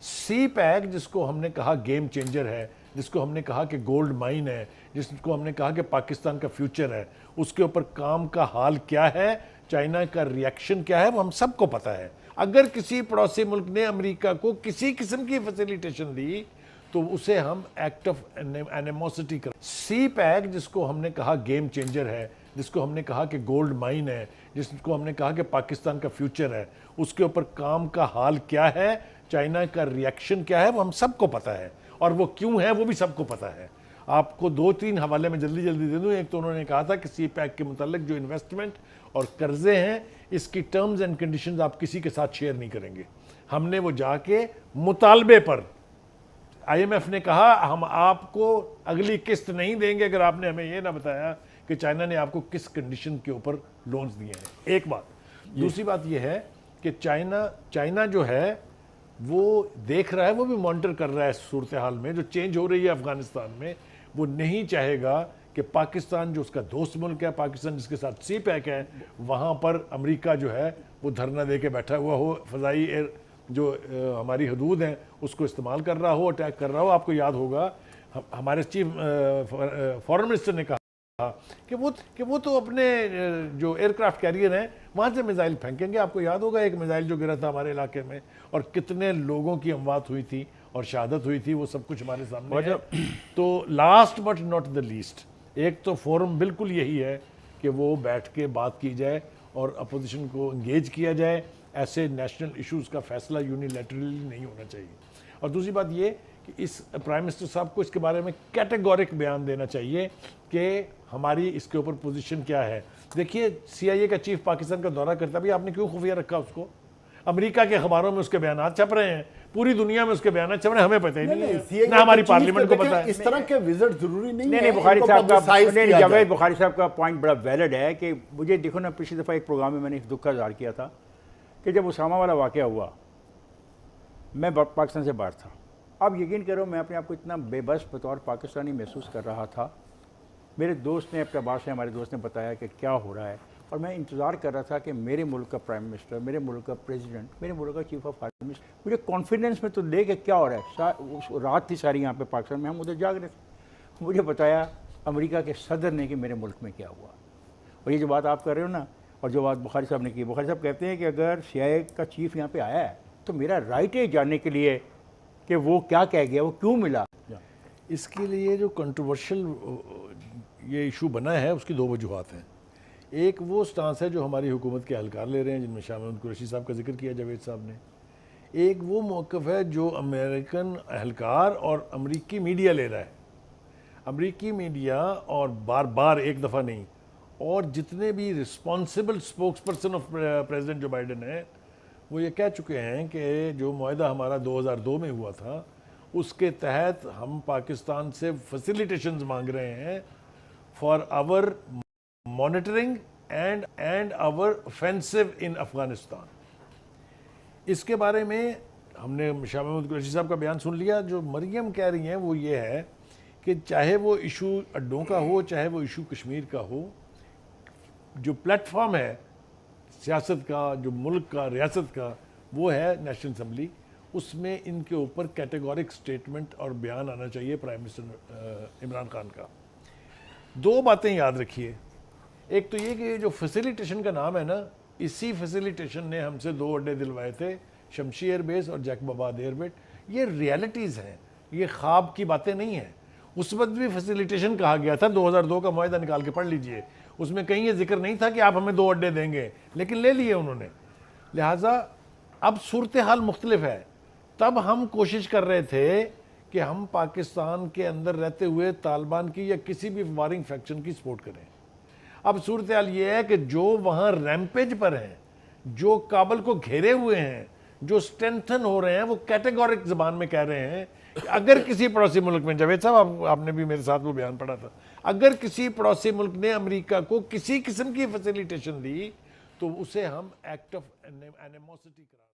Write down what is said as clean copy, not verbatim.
سی pack جس کو ہم نے کہا گیم چینجر ہے, جس کو ہم نے کہا کہ گولڈ مائن ہے, جس کو ہم نے کہا کہ پاکستان کا فیوچر ہے, اس کے اوپر کام کا حال کیا ہے, چائنا کا ریئیکشن کیا ہے, وہ ہم سب کو پتہ ہے. اگر کسی پڑوسی ملک نے امریکہ کو کسی قسم کی فیسیلیٹیشن دی تو اسے ہم ایکٹ آف اینیموسٹی کر. سی پیک جس کو ہم نے کہا گیم چینجر ہے, جس کو ہم نے کہا کہ گولڈ مائن ہے, جس کو ہم نے کہا کہ پاکستان کا فیوچر ہے, اس کے اوپر کام کا حال کیا ہے, چائنا کا ریئیکشن کیا ہے, وہ ہم سب کو پتہ ہے, اور وہ کیوں ہے وہ بھی سب کو پتہ ہے. آپ کو 2-3 حوالے میں جلدی دے دوں. ایک تو انہوں نے کہا تھا کہ سی پیک کے متعلق جو انویسٹمنٹ اور قرضے ہیں اس کی ٹرمز اینڈ کنڈیشنز آپ کسی کے ساتھ شیئر نہیں کریں گے. ہم نے وہ جا کے مطالبے پر آئی ایم ایف نے کہا ہم آپ کو اگلی قسط نہیں دیں گے اگر آپ نے ہمیں یہ نہ بتایا کہ چائنا نے آپ کو کس کنڈیشن کے اوپر لونز دیے ہیں. ایک بات. دوسری بات یہ ہے کہ چائنا جو ہے وہ دیکھ رہا ہے, وہ بھی مانیٹر کر رہا ہے صورتحال میں جو چینج ہو رہی ہے افغانستان میں. وہ نہیں چاہے گا کہ پاکستان جو اس کا دوست ملک ہے, پاکستان جس کے ساتھ سی پیک ہے, وہاں پر امریکہ جو ہے وہ دھرنا دے کے بیٹھا ہوا ہو, فضائی ایئر جو ہماری حدود ہیں اس کو استعمال کر رہا ہو, اٹیک کر رہا ہو. آپ کو یاد ہوگا ہمارے چیف فارن منسٹر نے کہا کہ وہ تو اپنے جو ایئر کرافٹ کیریئر ہیں وہاں سے میزائل پھینکیں گے. آپ کو یاد ہوگا ایک میزائل جو گرا تھا ہمارے علاقے میں اور کتنے لوگوں کی اموات ہوئی تھی اور شہادت ہوئی تھی, وہ سب کچھ ہمارے سامنے ہے. تو last but not the least, ایک تو فورم بالکل یہی ہے کہ وہ بیٹھ کے بات کی جائے اور اپوزیشن کو انگیج کیا جائے. ایسے نیشنل ایشوز کا فیصلہ یونیلیٹرلی نہیں ہونا چاہیے. اور دوسری بات یہ کہ اس پرائم منسٹر صاحب کو اس کے بارے میں کیٹیگورک بیان دینا چاہیے کہ ہماری اس کے اوپر پوزیشن کیا ہے. دیکھیے سی آئی اے کا چیف پاکستان کا دورہ کرتا بھی, آپ نے کیوں خفیہ رکھا اس کو؟ امریکہ کے اخباروں میں اس کے بیانات چھپ رہے ہیں, پوری دنیا میں اس کے بیانات چھپ رہے ہیں, ہمیں پتہ ہی نہیں ہے, نہ ہماری پارلیمنٹ کو پتہ ہے. اس طرح کے وزٹ ضروری نہیں ہے. نہیں بخاری صاحب کا جاوید بخاری صاحب کا پوائنٹ بڑا ویلڈ ہے کہ مجھے دیکھو نا, پچھلی دفعہ ایک پروگرام میں میں نے دکھ کا اظہار کیا تھا کہ جب اسامہ والا واقعہ ہوا میں پاکستان سے باہر تھا. اب یقین کرو میں اپنے آپ کو اتنا بے بس بطور پاکستانی محسوس کر رہا تھا. میرے دوست نے, اپنے عباس سے ہمارے دوست نے بتایا کہ کیا ہو رہا ہے, اور میں انتظار کر رہا تھا کہ میرے ملک کا پرائم منسٹر, میرے ملک کا پریزیڈنٹ, میرے ملک کا چیف آف فارن منسٹر مجھے کانفیڈنس میں تو لے کہ کیا ہو رہا ہے. رات تھی ساری یہاں پہ پاکستان میں, ہم ادھر جاگ رہے تھے. مجھے بتایا امریکہ کے صدر نے کہ میرے ملک میں کیا ہوا. اور یہ جو بات آپ کر رہے ہو نا, اور جو بات بخاری صاحب نے کی, بخاری صاحب کہتے ہیں کہ اگر سی آئی اے کا چیف یہاں پہ آیا ہے تو میرا رائٹ ہے جاننے کے لیے کہ وہ کیا کہہ گیا, وہ کیوں ملا. اس کے لیے جو کنٹروورشل یہ ایشو بنا ہے اس کی 2 وجوہات ہیں. ایک وہ سٹانس ہے جو ہماری حکومت کے اہلکار لے رہے ہیں, جن میں شاہ محمود قریشی صاحب کا ذکر کیا جاوید صاحب نے. ایک وہ موقف ہے جو امریکن اہلکار اور امریکی میڈیا لے رہا ہے. امریکی میڈیا اور بار بار ایک دفعہ نہیں, اور جتنے بھی responsible spokes person of president Joe Biden ہے وہ یہ کہہ چکے ہیں کہ جو معاہدہ ہمارا 2002 میں ہوا تھا اس کے تحت ہم پاکستان سے فیسیلیٹیشنز مانگ رہے ہیں for our monitoring and our offensive in Afghanistan. اس کے بارے میں ہم نے شاہ محمود قریشی صاحب کا بیان سن لیا. جو مریم کہہ رہی ہیں وہ یہ ہے کہ چاہے وہ ایشو اڈوں کا ہو, چاہے وہ ایشو کشمیر کا ہو, جو پلیٹ فارم ہے سیاست کا, جو ملک کا, ریاست کا, وہ ہے نیشنل اسمبلی. اس میں ان کے اوپر کیٹیگورک سٹیٹمنٹ اور بیان آنا چاہیے پرائم منسٹر عمران خان کا. 2 باتیں یاد رکھیے. ایک تو یہ کہ جو فیسیلیٹیشن کا نام ہے نا, اسی فیسیلیٹیشن نے ہم سے 2 اڈے دلوائے تھے, شمشی ایئر بیس اور جیکب آباد ایئر بیس. یہ ریالٹیز ہیں, یہ خواب کی باتیں نہیں ہیں. اس وقت بھی فیسیلیٹیشن کہا گیا تھا, 2002 کا معاہدہ نکال کے پڑھ لیجئے, اس میں کہیں یہ ذکر نہیں تھا کہ آپ ہمیں 2 اڈے دیں گے, لیکن لے لیے انہوں نے. لہٰذا اب صورتحال مختلف ہے. تب ہم کوشش کر رہے تھے کہ ہم پاکستان کے اندر رہتے ہوئے طالبان کی یا کسی بھی وارنگ فیکشن کی سپورٹ کریں. اب صورتحال یہ ہے کہ جو وہاں ریمپیج پر ہیں, جو کابل کو گھیرے ہوئے ہیں, جو سٹرینتھن ہو رہے ہیں, وہ کیٹیگورک زبان میں کہہ رہے ہیں کہ اگر کسی پڑوسی ملک میں, جاوید صاحب آپ نے بھی میرے ساتھ وہ بیان پڑھا تھا, اگر کسی پڑوسی ملک نے امریکہ کو کسی قسم کی فیسیلیٹیشن دی تو اسے ہم ایکٹ آف اینیموسٹی قرار